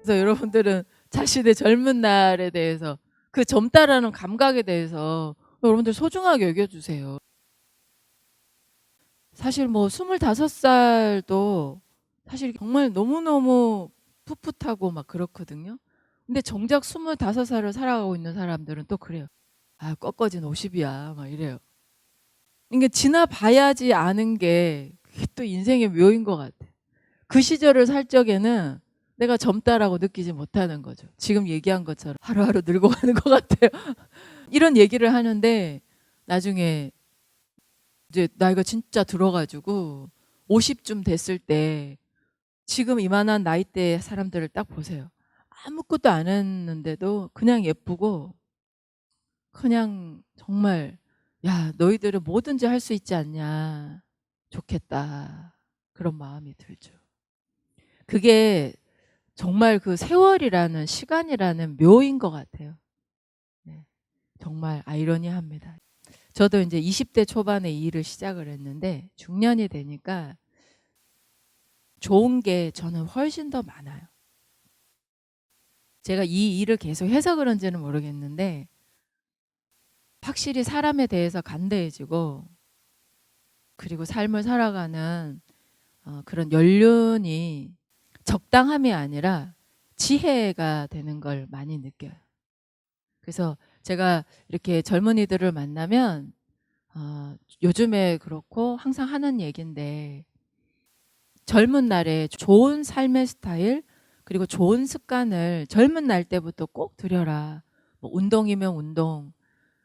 그래서 여러분들은 자신의 젊은 날에 대해서 그 젊다라는 감각에 대해서 여러분들 소중하게 여겨주세요. 사실 뭐 25살도 사실 정말 너무너무 풋풋하고 막 그렇거든요. 근데 정작 25살을 살아가고 있는 사람들은 또 그래요. 아, 꺾어진 50이야. 막 이래요. 이게 지나봐야지 아는 게 그게 또 인생의 묘인 것 같아. 그 시절을 살 적에는 내가 젊다라고 느끼지 못하는 거죠. 지금 얘기한 것처럼 하루하루 늙어가는 것 같아요. 이런 얘기를 하는데 나중에 이제 나이가 진짜 들어가지고 50쯤 됐을 때 지금 이만한 나이대 사람들을 딱 보세요. 아무것도 안 했는데도 그냥 예쁘고 그냥 정말 야, 너희들은 뭐든지 할 수 있지 않냐. 좋겠다. 그런 마음이 들죠. 그게 정말 그 세월이라는 시간이라는 묘인 것 같아요. 네. 정말 아이러니합니다. 저도 이제 20대 초반에 이 일을 시작을 했는데 중년이 되니까 좋은 게 저는 훨씬 더 많아요. 제가 이 일을 계속 해서 그런지는 모르겠는데 확실히 사람에 대해서 간대해지고 그리고 삶을 살아가는 그런 연륜이 적당함이 아니라 지혜가 되는 걸 많이 느껴요. 그래서 제가 이렇게 젊은이들을 만나면 요즘에 그렇고 항상 하는 얘기인데 젊은 날에 좋은 삶의 스타일 그리고 좋은 습관을 젊은 날 때부터 꼭 들여라. 뭐 운동이면 운동,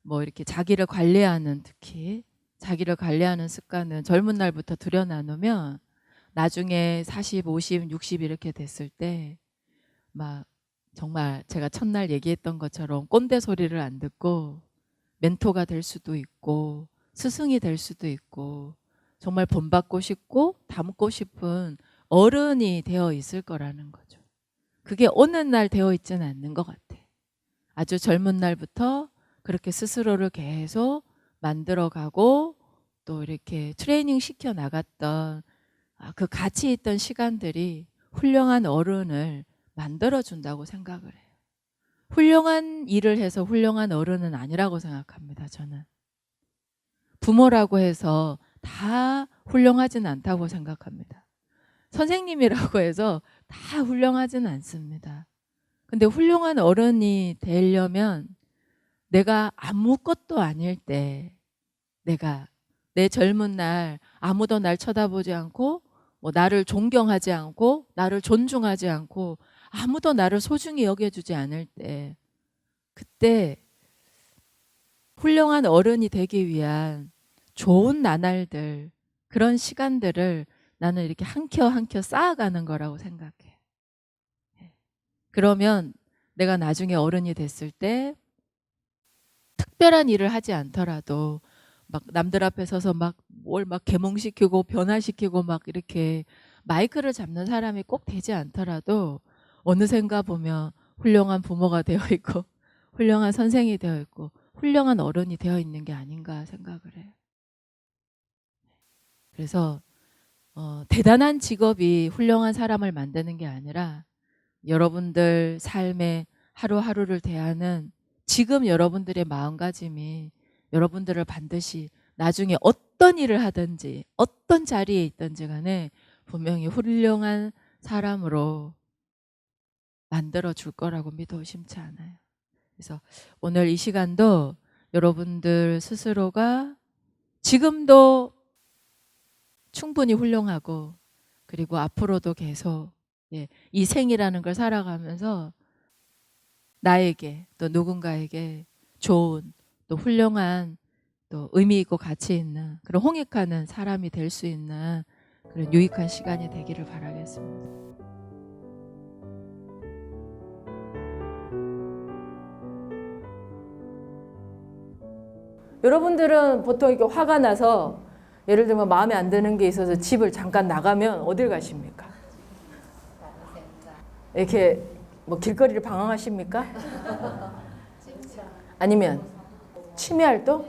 뭐 이렇게 자기를 관리하는 특히 자기를 관리하는 습관은 젊은 날부터 들여나누면 나중에 40, 50, 60 이렇게 됐을 때 막 정말 제가 첫날 얘기했던 것처럼 꼰대 소리를 안 듣고 멘토가 될 수도 있고 스승이 될 수도 있고 정말 본받고 싶고 닮고 싶은 어른이 되어 있을 거라는 거죠. 그게 어느 날 되어 있지는 않는 것 같아. 아주 젊은 날부터 그렇게 스스로를 계속 만들어가고 또 이렇게 트레이닝 시켜 나갔던 그 가치 있던 시간들이 훌륭한 어른을 만들어준다고 생각을 해요. 훌륭한 일을 해서 훌륭한 어른은 아니라고 생각합니다. 저는. 부모라고 해서 다 훌륭하진 않다고 생각합니다. 선생님이라고 해서 다 훌륭하진 않습니다. 근데 훌륭한 어른이 되려면 내가 아무것도 아닐 때 내가 내 젊은 날 아무도 날 쳐다보지 않고 뭐 나를 존경하지 않고 나를 존중하지 않고 아무도 나를 소중히 여겨주지 않을 때 그때 훌륭한 어른이 되기 위한 좋은 나날들 그런 시간들을 나는 이렇게 한 켜 한 켜 쌓아가는 거라고 생각해. 그러면 내가 나중에 어른이 됐을 때 특별한 일을 하지 않더라도 막 남들 앞에 서서 막 뭘 막 계몽시키고 변화시키고 막 이렇게 마이크를 잡는 사람이 꼭 되지 않더라도 어느샌가 보면 훌륭한 부모가 되어 있고 훌륭한 선생이 되어 있고 훌륭한 어른이 되어 있는 게 아닌가 생각을 해요. 그래서 대단한 직업이 훌륭한 사람을 만드는 게 아니라 여러분들 삶의 하루하루를 대하는 지금 여러분들의 마음가짐이 여러분들을 반드시 나중에 어떤 일을 하든지 어떤 자리에 있든지 간에 분명히 훌륭한 사람으로 만들어 줄 거라고 믿어 의심치 않아요. 그래서 오늘 이 시간도 여러분들 스스로가 지금도 충분히 훌륭하고 그리고 앞으로도 계속 이 생이라는 걸 살아가면서 나에게 또 누군가에게 좋은 또 훌륭한 또 의미 있고 가치 있는 그런 홍익하는 사람이 될 수 있는 그런 유익한 시간이 되기를 바라겠습니다. 여러분들은 보통 이렇게 화가 나서 예를 들면 마음에 안 드는 게 있어서 집을 잠깐 나가면 어딜 가십니까? 이렇게 뭐 길거리를 방황하십니까? 아니면 취미 활동?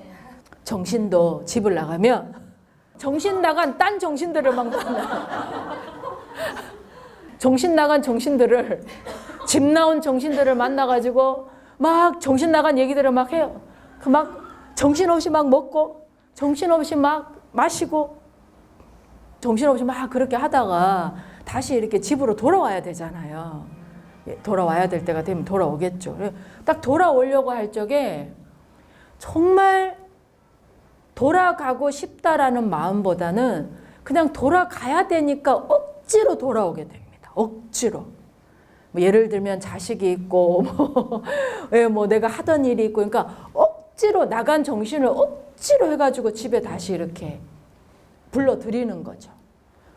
정신도 집을 나가면 정신 나간 딴 정신들을 막 만나. 정신 나간 정신들을 집 나온 정신들을 만나가지고 막 정신 나간 얘기들을 막 해요. 그 막 정신없이 막 먹고 정신없이 막 마시고 정신없이 막 그렇게 하다가 다시 이렇게 집으로 돌아와야 되잖아요. 돌아와야 될 때가 되면 돌아오겠죠. 딱 돌아오려고 할 적에 정말 돌아가고 싶다라는 마음보다는 그냥 돌아가야 되니까 억지로 돌아오게 됩니다. 억지로. 뭐 예를 들면 자식이 있고 뭐 내가 하던 일이 있고 그러니까 억지로 나간 정신을 억지로 해가지고 집에 다시 이렇게 불러들이는 거죠.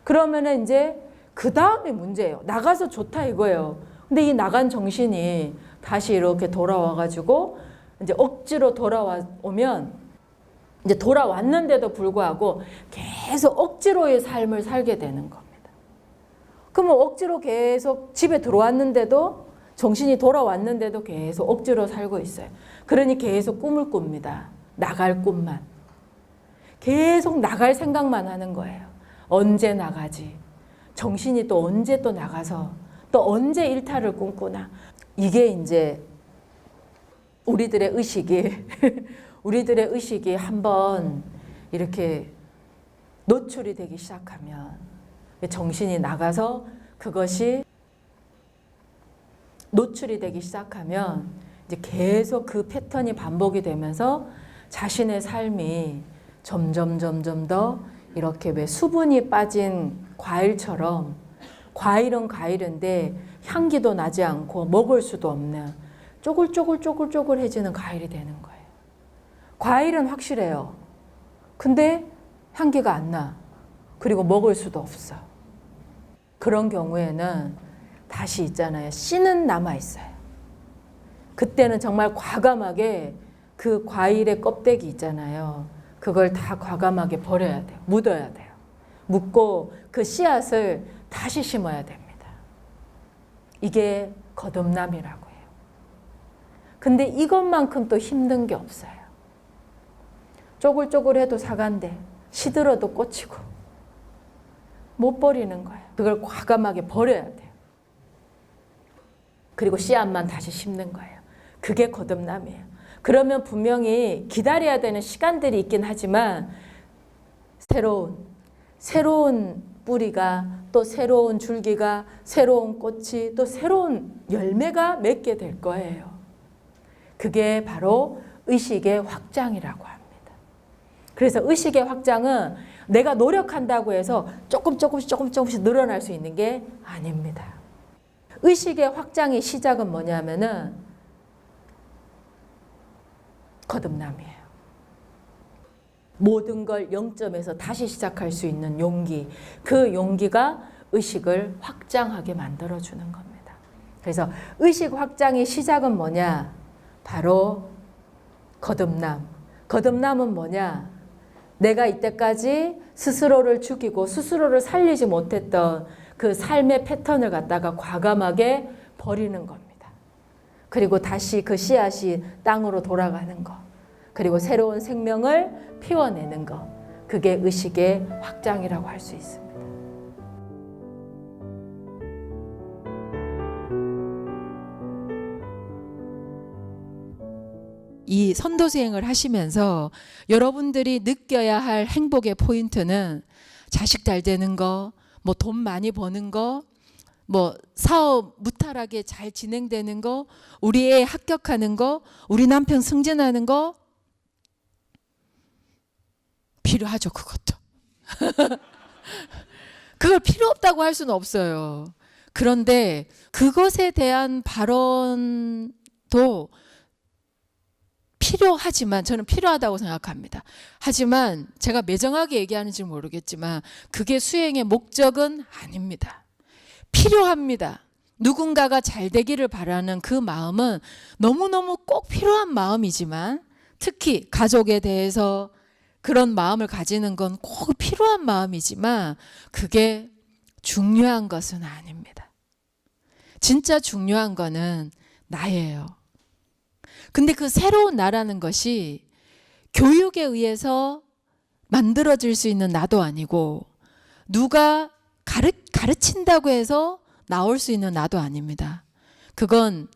그러면은 이제 그 다음이 문제예요. 나가서 좋다 이거예요. 근데 이 나간 정신이 다시 이렇게 돌아와가지고 이제 억지로 돌아오면 이제 돌아왔는데도 불구하고 계속 억지로의 삶을 살게 되는 겁니다. 그러면 억지로 계속 집에 들어왔는데도 정신이 돌아왔는데도 계속 억지로 살고 있어요. 그러니 계속 꿈을 꿉니다. 나갈 꿈만. 계속 나갈 생각만 하는 거예요. 언제 나가지? 정신이 또 언제 또 나가서 또 언제 일탈을 꿈꾸나? 이게 이제 우리들의 의식이 한번 이렇게 노출이 되기 시작하면 정신이 나가서 그것이 노출이 되기 시작하면 이제 계속 그 패턴이 반복이 되면서 자신의 삶이 점점 더 이렇게 왜 수분이 빠진 과일처럼 과일은 과일인데 향기도 나지 않고 먹을 수도 없는 쪼글쪼글해지는 과일이 되는 거예요. 과일은 확실해요. 근데 향기가 안 나. 그리고 먹을 수도 없어. 그런 경우에는 다시 있잖아요. 씨는 남아있어요. 그때는 정말 과감하게 그 과일의 껍데기 있잖아요. 그걸 다 과감하게 버려야 돼요. 묻어야 돼요. 묻고 그 씨앗을 다시 심어야 됩니다. 이게 거듭남이라고 해요. 근데 이것만큼 또 힘든 게 없어요. 쪼글쪼글해도 사간데 시들어도 꽂히고 못 버리는 거예요. 그걸 과감하게 버려야 돼요. 그리고 씨앗만 다시 심는 거예요. 그게 거듭남이에요. 그러면 분명히 기다려야 되는 시간들이 있긴 하지만 새로운 뿌리가 또 새로운 줄기가 새로운 꽃이 또 새로운 열매가 맺게 될 거예요. 그게 바로 의식의 확장이라고 합니다. 그래서 의식의 확장은 내가 노력한다고 해서 조금씩 늘어날 수 있는 게 아닙니다. 의식의 확장의 시작은 뭐냐면은 거듭남이에요. 모든 걸 0점에서 다시 시작할 수 있는 용기. 그 용기가 의식을 확장하게 만들어주는 겁니다. 그래서 의식 확장의 시작은 뭐냐? 바로 거듭남. 거듭남은 뭐냐? 내가 이때까지 스스로를 죽이고 스스로를 살리지 못했던 그 삶의 패턴을 갖다가 과감하게 버리는 겁니다. 그리고 다시 그 씨앗이 땅으로 돌아가는 거. 그리고 새로운 생명을 피워내는 거. 그게 의식의 확장이라고 할 수 있습니다. 이 선도 수행을 하시면서 여러분들이 느껴야 할 행복의 포인트는 자식 잘 되는 거, 뭐 돈 많이 버는 거, 뭐 사업 무탈하게 잘 진행되는 거, 우리 애 합격하는 거, 우리 남편 승진하는 거 필요하죠, 그것도. 그걸 필요 없다고 할 수는 없어요. 그런데 그것에 대한 발언도 필요하지만 저는 필요하다고 생각합니다. 하지만 제가 매정하게 얘기하는지 모르겠지만 그게 수행의 목적은 아닙니다. 필요합니다. 누군가가 잘 되기를 바라는 그 마음은 너무너무 꼭 필요한 마음이지만 특히 가족에 대해서 그런 마음을 가지는 건 꼭 필요한 마음이지만 그게 중요한 것은 아닙니다. 진짜 중요한 거는 나예요. 근데 그 새로운 나라는 것이 교육에 의해서 만들어질 수 있는 나도 아니고 누가 가르친다고 해서 나올 수 있는 나도 아닙니다. 그건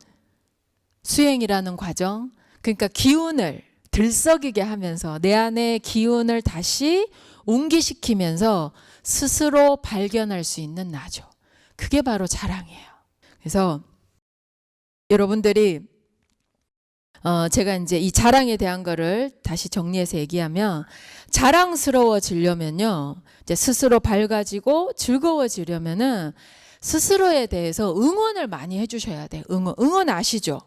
수행이라는 과정, 그러니까 기운을 들썩이게 하면서 내 안의 기운을 다시 옹기시키면서 스스로 발견할 수 있는 나죠. 그게 바로 자랑이에요. 그래서 여러분들이 제가 이제 이 자랑에 대한 거를 다시 정리해서 얘기하면, 자랑스러워지려면요, 이제 스스로 밝아지고 즐거워지려면은 스스로에 대해서 응원을 많이 해주셔야 돼요. 응원 아시죠?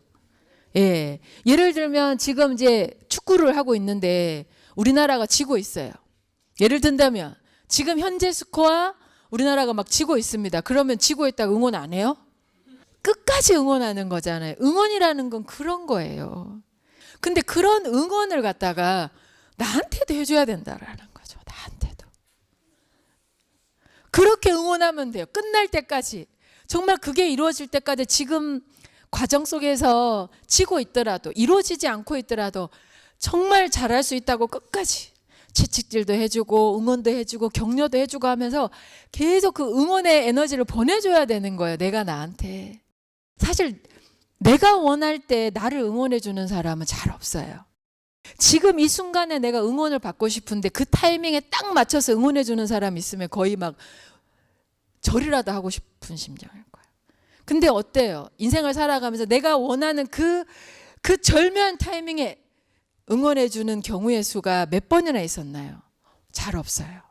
예. 예를 들면 지금 이제 축구를 하고 있는데 우리나라가 지고 있어요. 예를 든다면 지금 현재 스코어 우리나라가 막 지고 있습니다. 그러면 지고 있다고 응원 안 해요? 끝까지 응원하는 거잖아요. 응원이라는 건 그런 거예요. 근데 그런 응원을 갖다가 나한테도 해줘야 된다라는 거죠. 나한테도. 그렇게 응원하면 돼요. 끝날 때까지. 정말 그게 이루어질 때까지. 지금 과정 속에서 지고 있더라도, 이루어지지 않고 있더라도 정말 잘할 수 있다고 끝까지 채찍질도 해주고 응원도 해주고 격려도 해주고 하면서 계속 그 응원의 에너지를 보내줘야 되는 거예요. 내가 나한테. 사실 내가 원할 때 나를 응원해 주는 사람은 잘 없어요. 지금 이 순간에 내가 응원을 받고 싶은데 그 타이밍에 딱 맞춰서 응원해 주는 사람 있으면 거의 막 절이라도 하고 싶은 심정일 거예요. 근데 어때요? 인생을 살아가면서 내가 원하는 그 절묘한 타이밍에 응원해 주는 경우의 수가 몇 번이나 있었나요? 잘 없어요.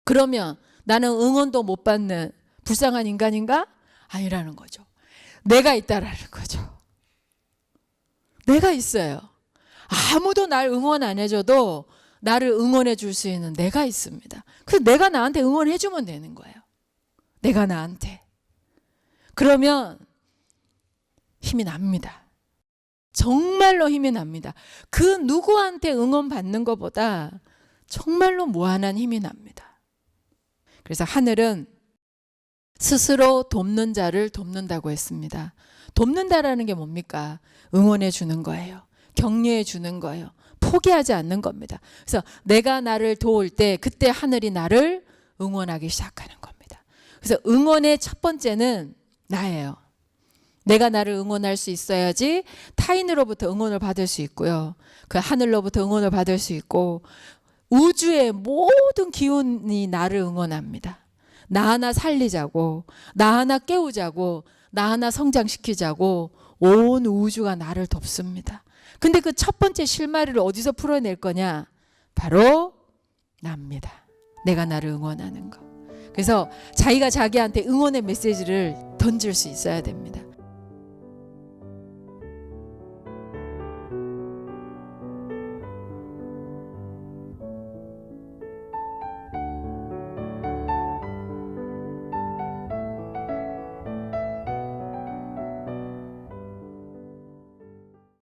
그러면 나는 응원도 못 받는 불쌍한 인간인가? 아니라는 거죠. 내가 있다라는 거죠. 내가 있어요. 아무도 날 응원 안 해줘도 나를 응원해 줄 수 있는 내가 있습니다. 그래서 내가 나한테 응원해 주면 되는 거예요. 내가 나한테. 그러면 힘이 납니다. 정말로 힘이 납니다. 그 누구한테 응원받는 것보다 정말로 무한한 힘이 납니다. 그래서 하늘은 스스로 돕는 자를 돕는다고 했습니다. 돕는다라는 게 뭡니까? 응원해 주는 거예요. 격려해 주는 거예요. 포기하지 않는 겁니다. 그래서 내가 나를 도울 때 그때 하늘이 나를 응원하기 시작하는 겁니다. 그래서 응원의 첫 번째는 나예요. 내가 나를 응원할 수 있어야지 타인으로부터 응원을 받을 수 있고요. 그 하늘로부터 응원을 받을 수 있고 우주의 모든 기운이 나를 응원합니다. 나 하나 살리자고, 나 하나 깨우자고, 나 하나 성장시키자고 온 우주가 나를 돕습니다. 근데 그 첫 번째 실마리를 어디서 풀어낼 거냐? 바로 납니다. 내가 나를 응원하는 거. 그래서 자기가 자기한테 응원의 메시지를 던질 수 있어야 됩니다.